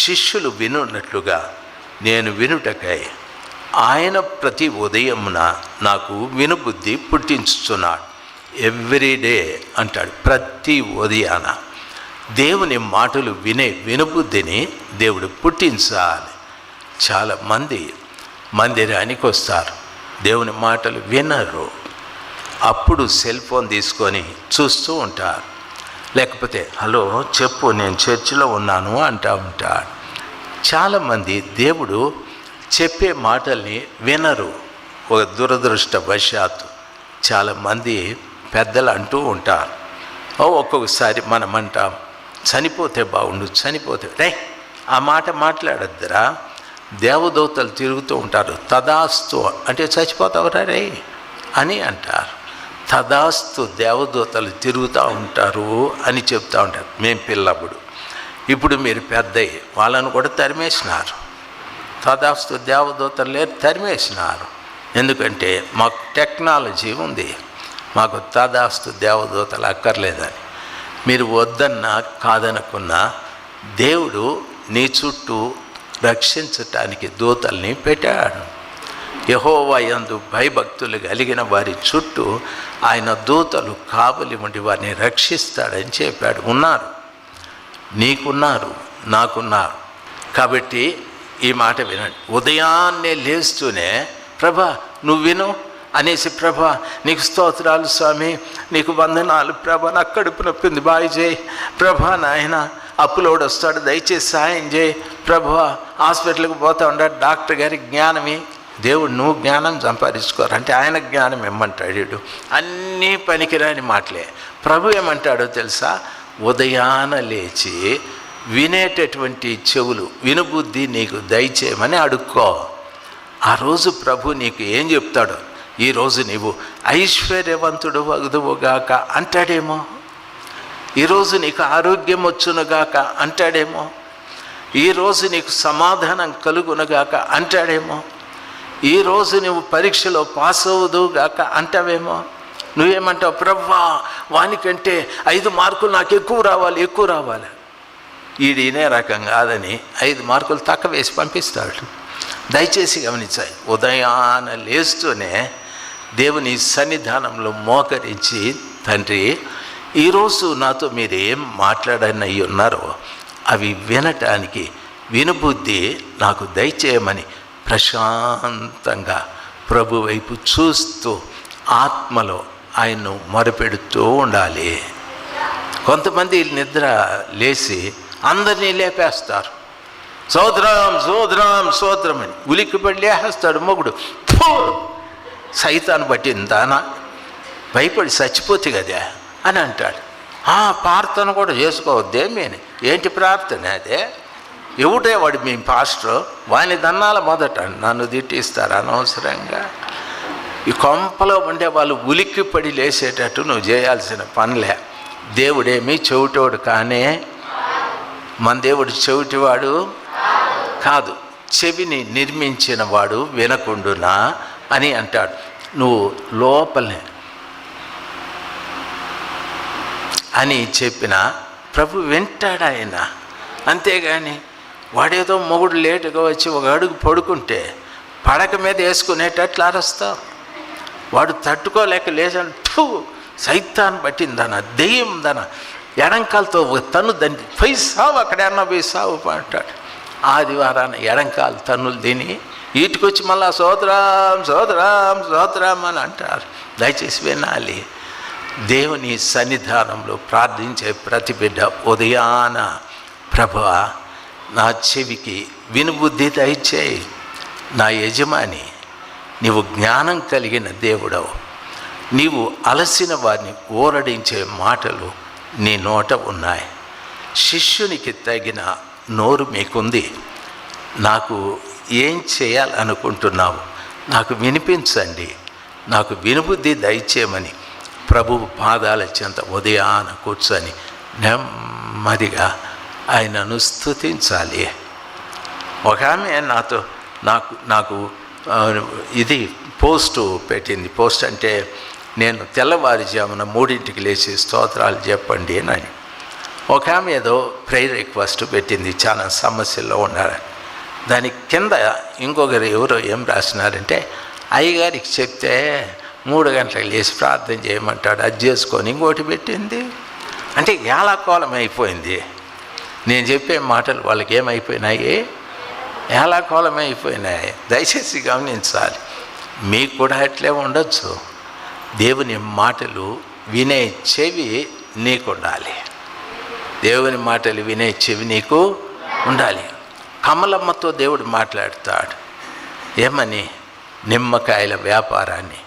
శిష్యులు వినున్నట్లుగా నేను వినుటకై ఆయన ప్రతి ఉదయమున నాకు వినుబుద్ధి పుట్టించుచున్నాడు. ఎవ్రీడే అంటాడు, ప్రతి ఉదయాన దేవుని మాటలు వినే వినుబుద్ధిని దేవుడు పుట్టించాలి. చాలామంది మందిరానికి వస్తారు, దేవుని మాటలు వినరు. అప్పుడు సెల్ ఫోన్ తీసుకొని చూస్తూ ఉంటారు. లేకపోతే హలో చెప్పు, నేను చర్చిలో ఉన్నాను అంటూ ఉంటాడు. చాలామంది దేవుడు చెప్పే మాటల్ని వినరు. ఒక దురదృష్టవశాత్తు చాలామంది పెద్దలు అంటూ ఉంటారు. ఒక్కొక్కసారి మనం అంటాం, చనిపోతే బాగుండు, చనిపోతే రే ఆ మాట మాట్లాడద్దురా. దేవదూతలు తిరుగుతూ ఉంటారు, తదాస్తు అంటే చచ్చిపోతావురా రే అని అంటారు. తదాస్తు దేవదూతలు తిరుగుతూ ఉంటారు అని చెప్తూ ఉంటారు. మేము పిల్లప్పుడు, ఇప్పుడు మీరు పెద్దయ్యి వాళ్ళను కూడా తరిమేసినారు. తదాస్తు దేవదూతలు లేరు, తరిమేసినారు. ఎందుకంటే మాకు టెక్నాలజీ ఉంది, మాకు తదాస్తు దేవదూతలు అక్కర్లేదని. మీరు వద్దన్నా కాదనుకున్నా దేవుడు నీ చుట్టూ రక్షించటానికి దూతల్ని పెట్టాడు. యెహోవా యందు భయభక్తులు కలిగిన వారి చుట్టూ ఆయన దూతలు కావలి ఉండి వారిని రక్షిస్తాడని చెప్పాడు. ఉన్నారు, నీకున్నారు, నాకున్నారు. కాబట్టి ఈ మాట వినండి. ఉదయాన్నే లేస్తూనే ప్రభా నువ్వు విను అనేసి, ప్రభా నీకు స్తోత్రాలు స్వామి, నీకు వందనాలు ప్రభా, నాకు కడుపు నొప్పింది బాయ్ చేయి ప్రభా, నాయన అప్పులోడు వస్తాడు దయచేసి సాయం చేయి ప్రభా, హాస్పిటల్కి పోతా ఉన్నాడు డాక్టర్ గారికి జ్ఞానమే. దేవుడు నువ్వు జ్ఞానం సంపాదించుకోరు అంటే ఆయన జ్ఞానం ఇమ్మంటాడు. అన్నీ పనికిరాని మాటలే. ప్రభు ఏమంటాడో తెలుసా? ఉదయాన లేచి వినేటటువంటి చెవులు, వినుబుద్ధి నీకు దయచేయమని అడుక్కో. ఆ రోజు ప్రభు నీకు ఏం చెప్తాడో, ఈరోజు నీవు ఐశ్వర్యవంతుడు వగుదువుగాక అంటాడేమో, ఈరోజు నీకు ఆరోగ్యం వచ్చునుగాక అంటాడేమో, ఈరోజు నీకు సమాధానం కలుగునుగాక అంటాడేమో, ఈరోజు నువ్వు పరీక్షలో పాస్ అవ్వదుగాక అంటావేమో. నువ్వేమంటావు? ప్రవ్వా వానికంటే 5 మార్కులు నాకు ఎక్కువ రావాలి. ఈయనే రకం కాదని 5 మార్కులు తక్కువ వేసి పంపిస్తాడు. దయచేసి గమనించాయి. ఉదయాన లేస్తూనే దేవుని సన్నిధానంలో మోకరించి, తండ్రి ఈరోజు నాతో మీరు ఏం మాట్లాడనయ్యి ఉన్నారో అవి వినటానికి వినుబుద్ధి నాకు దయచేయమని ప్రశాంతంగా ప్రభు వైపు చూస్తూ ఆత్మలో ఆయన్ను మొరపెడుతూ ఉండాలి. కొంతమంది నిద్ర లేచి అందరినీ లేపేస్తారు. సోదరం అని ఉలిక్కిపడి లేచేస్తాడు మొగుడు. సైతాన్ని పట్టిందానా, భయపడి చచ్చిపోతే కదా అని అంటాడు. ప్రార్థన కూడా చేసుకోవద్దేమేని, ఏంటి ప్రార్థన అదే? ఎవడే వాడు మీ పాస్టర్, వాని దన్నాల మొదట నన్ను తిట్టిస్తారు అనవసరంగా. ఈ కొంపలో ఉండే వాళ్ళు ఉలిక్కిపడి లేచేటట్టు నువ్వు చేయాల్సిన పనిలే. దేవుడేమీ చెవిటోడు కానే, మన దేవుడు చెవిటివాడు కాదు, చెవిని నిర్మించిన వాడు వినకుండునా అని అంటాడు. నువ్వు లోపలే అని చెప్పిన ప్రభు వింటాడు ఆయన. అంతేగాని వాడేదో మొగుడు లేటుగా వచ్చి ఒక అడుగు పడుకుంటే పడక మీద వేసుకునేటట్లు అరుస్తావు. వాడు తట్టుకోలేక లేచంటూ సైతాన్ని పట్టిందన, దెయ్యం దన, ఎడంకాలతో తన్ను దండి పోయి సావు, అక్కడన్నా పోయి సావు అంటాడు. ఆదివారాన్ని ఎడంకాలు తన్నులు తిని వీటికొచ్చి మళ్ళా సోదరాం అని అంటారు. దయచేసి వినాలి. దేవుని సన్నిధానంలో ప్రార్థించే ప్రతి బిడ్డ ఉదయాన, ప్రభువా నా చెవికి వినుబుద్ధి దయచేయి, నా యజమాని నీవు జ్ఞానం కలిగిన దేవుడవు, నీవు అలసిన వారిని ఊరడించే మాటలు నీ నోట ఉన్నాయి. శిష్యునికి తగిన నోరు మీకుంది. నాకు ఏం చేయాలనుకుంటున్నావు నాకు వినిపించండి, నాకు వినుబుద్ధి దయచేయమని ప్రభువు పాదాల చెంత ఉదయాన కూర్చొని నెమ్మదిగా ఆయనను స్తుతించాలి. ఒక ఆమె నాకు ఇది పోస్టు పెట్టింది. పోస్ట్ అంటే నేను తెల్లవారుజామున 3ంటికి లేచి స్తోత్రాలు చెప్పండి అని. ఒక ఆమె ఏదో ప్రేయర్ రిక్వెస్ట్ పెట్టింది, చాలా సమస్యల్లో ఉన్నారు. దాని కింద ఇంకొకరు ఎవరో ఏం రాసినారంటే, అయ్యగారికి చెప్తే 3 గంటలకు లేచి ప్రార్థన చేయమంటాడు, అది చేసుకొని ఇంకోటి పెట్టింది. అంటే ఏలాకోలం అయిపోయింది. నేను చెప్పే మాటలు వాళ్ళకి ఏమైపోయినాయి? ఏలాకోలం అయిపోయినాయి. దయచేసి గమనించాలి. మీకు కూడా అట్లే ఉండొచ్చు. దేవుని మాటలు వినే చెవి నీకు ఉండాలి. దేవుని మాటలు వినే చెవి నీకు ఉండాలి. కమలమ్మతో దేవుడు మాట్లాడతాడు. ఏమని? నిమ్మకాయల వ్యాపారాన్ని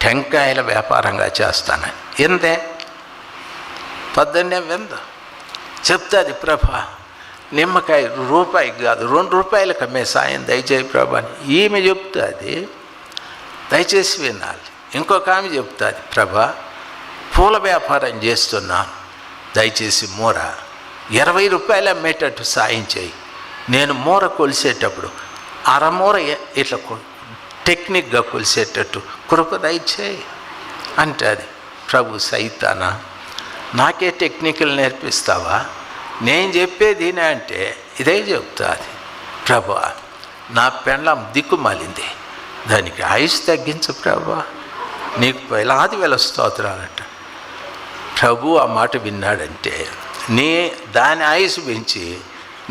టెంకాయల వ్యాపారంగా చేస్తానని. ఎందే పొద్దున్నే విందు చెప్తుంది, ప్రభా నిమ్మకాయ రూపాయికి కాదు 2 రూపాయలకు అమ్మే సాయం దయచేయి ప్రభా అని ఈమె చెప్తుంది. దయచేసి వినాలి. ఇంకొక ఆమె చెప్తుంది, ప్రభా పూల వ్యాపారం చేస్తున్నాను, దయచేసి మూర 20 రూపాయలు అమ్మేటట్టు సాయం చేయి. నేను మూర కొలిసేటప్పుడు అరమూర ఇట్లా టెక్నిక్గా కొలిసేటట్టు కృప దయచేయి అంటుంది. ప్రభు సైతానా, నాకే టెక్నికల్ నేర్పిస్తావా? నేను చెప్పేది అంటే ఇదే చెప్తుంది. ప్రభు నా పెండ్లం దిక్కుమాలింది, దానికి ఆయుష్ తగ్గించు ప్రభు, నీకు వేలాది వేల స్తోత్రాలంట. ప్రభు ఆ మాట విన్నాడంటే దాని ఆయుష్ పెంచి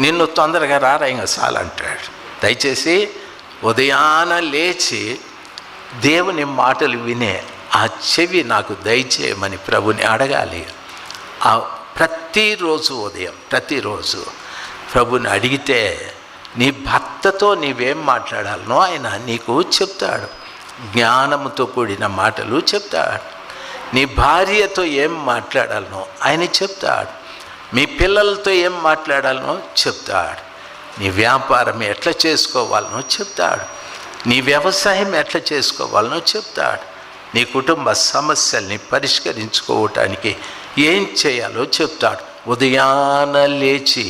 నిన్ను తొందరగా రారాయంగా చాలంటాడు. దయచేసి ఉదయాన లేచి దేవుని మాటలు వినే ఆ చెవి నాకు దయచేయమని ప్రభుని అడగాలి. ఆ ప్రతిరోజు ఉదయం ప్రతిరోజు ప్రభుని అడిగితే నీ భర్తతో నీవేం మాట్లాడాలనో ఆయన నీకు చెప్తాడు. జ్ఞానంతో కూడిన మాటలు చెప్తాడు. నీ భార్యతో ఏం మాట్లాడాలనో ఆయన చెప్తాడు. మీ పిల్లలతో ఏం మాట్లాడాలనో చెప్తాడు. నీ వ్యాపారం ఎట్లా చేసుకోవాలనో చెప్తాడు. నీ వ్యవసాయం ఎట్లా చేసుకోవాలనో చెప్తాడు. నీ కుటుంబ సమస్యల్ని పరిష్కరించుకోవటానికి ఏం చేయాలో చెప్తాడు. ఉదయాన లేచి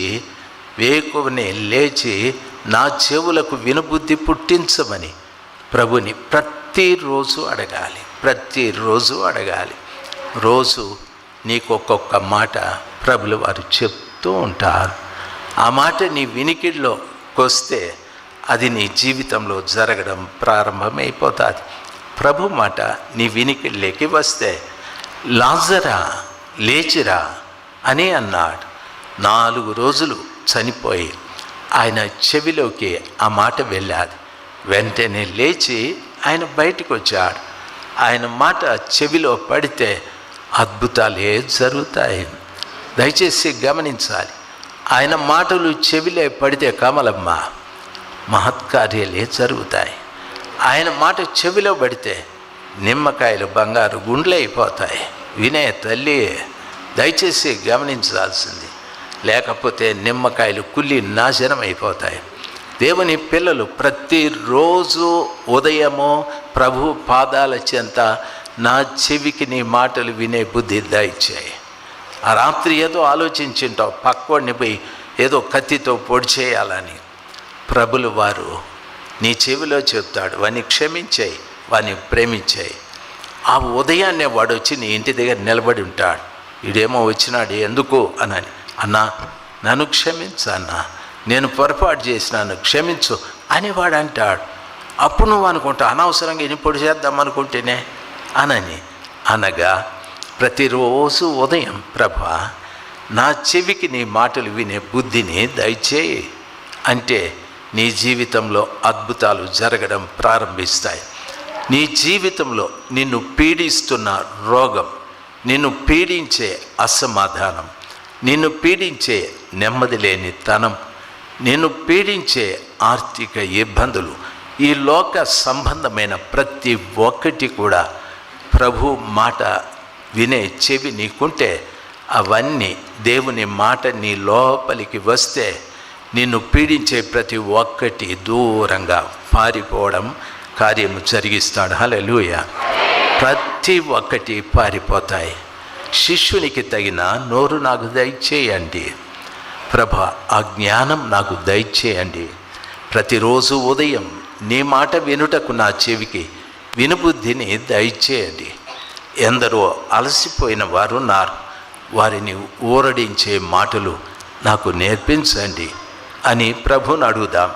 వేకువనే లేచి నా చెవులకు వినుబుద్ధి పుట్టించమని ప్రభుని ప్రతిరోజు అడగాలి. ప్రతిరోజు అడగాలి. రోజు నీకు ఒక్కొక్క మాట ప్రభులు వారు చెప్తూ ఉంటారు. ఆ మాట నీ వినికిడిలోకి వస్తే అది నీ జీవితంలో జరగడం ప్రారంభమైపోతుంది. ప్రభు మాట నీ వినికిడిలోకి వస్తే లాజరా లేచిరా అని అన్నాడు. 4 రోజులు చనిపోయి ఆయన చెవిలోకి ఆ మాట వెళ్ళాది. వెంటనే లేచి ఆయన బయటికి వచ్చాడు. ఆయన మాట చెవిలో పడితే అద్భుతాలే జరుగుతాయి. దయచేసి గమనించాలి. ఆయన మాటలు చెవిలో పడితే కమలమ్మ మహత్కార్యాలే జరుగుతాయి. ఆయన మాట చెవిలో పడితే నిమ్మకాయలు బంగారు గుండ్లు అయిపోతాయి. వినే తల్లి దయచేసి గమనించాల్సింది. లేకపోతే నిమ్మకాయలు కుళ్ళి నాశనం అయిపోతాయి. దేవుని పిల్లలు ప్రతిరోజు ఉదయము ప్రభు పాదాల చెంత నా చెవికి నీ మాటలు వినే బుద్ధి దయచేయి. ఆ రాత్రి ఏదో ఆలోచించుంటావు, పక్కోడిని పోయి ఏదో కత్తితో పొడి చేయాలని. ప్రభులు వారు నీ చెవిలో చెప్తాడు, వాడిని క్షమించేయి, వాడిని ప్రేమించేయి. ఆ ఉదయాన్నే వాడు వచ్చి నీ ఇంటి దగ్గర నిలబడి ఉంటాడు. వీడేమో వచ్చినాడు ఎందుకు అని, అన్నా నన్ను క్షమించు అన్నా, నేను పొరపాటు చేసినాను క్షమించు అని వాడు అంటాడు. అప్పుడు నువ్వు అనుకుంటా అనవసరంగా ఇన్ని పొడి చేద్దాం అనుకుంటేనే అనని అనగా ప్రతిరోజు ఉదయం ప్రభా నా చెవికి నీ మాటలు వినే బుద్ధిని దయచేయి అంటే నీ జీవితంలో అద్భుతాలు జరగడం ప్రారంభిస్తాయి. నీ జీవితంలో నిన్ను పీడిస్తున్న రోగం, నిన్ను పీడించే అసమాధానం, నిన్ను పీడించే నెమ్మది లేని తనం, నిన్ను పీడించే ఆర్థిక ఇబ్బందులు, ఈ లోక సంబంధమైన ప్రతి ఒక్కటి కూడా ప్రభు మాట వినే చెవి నీకుంటే అవన్నీ దేవుని మాట నీ లోపలికి వస్తే నిన్ను పీడించే ప్రతి ఒక్కటి దూరంగా పారిపోవడం కార్యము జరిగిస్తాడు. హల్లెలూయా. ప్రతి ఒక్కటి పారిపోతాయి. శిష్యునికి తగిన నోరు నాకు దయచేయండి ప్రభా, ఆ జ్ఞానం నాకు దయచేయండి. ప్రతిరోజు ఉదయం నీ మాట వినుటకు నా చెవికి వినుబుద్ధిని దయచేయండి. ఎందరో అలసిపోయిన వారు ఉన్నారు, వారిని ఊరడించే మాటలు నాకు నేర్పించండి అని ప్రభువుని అడుగుదాం.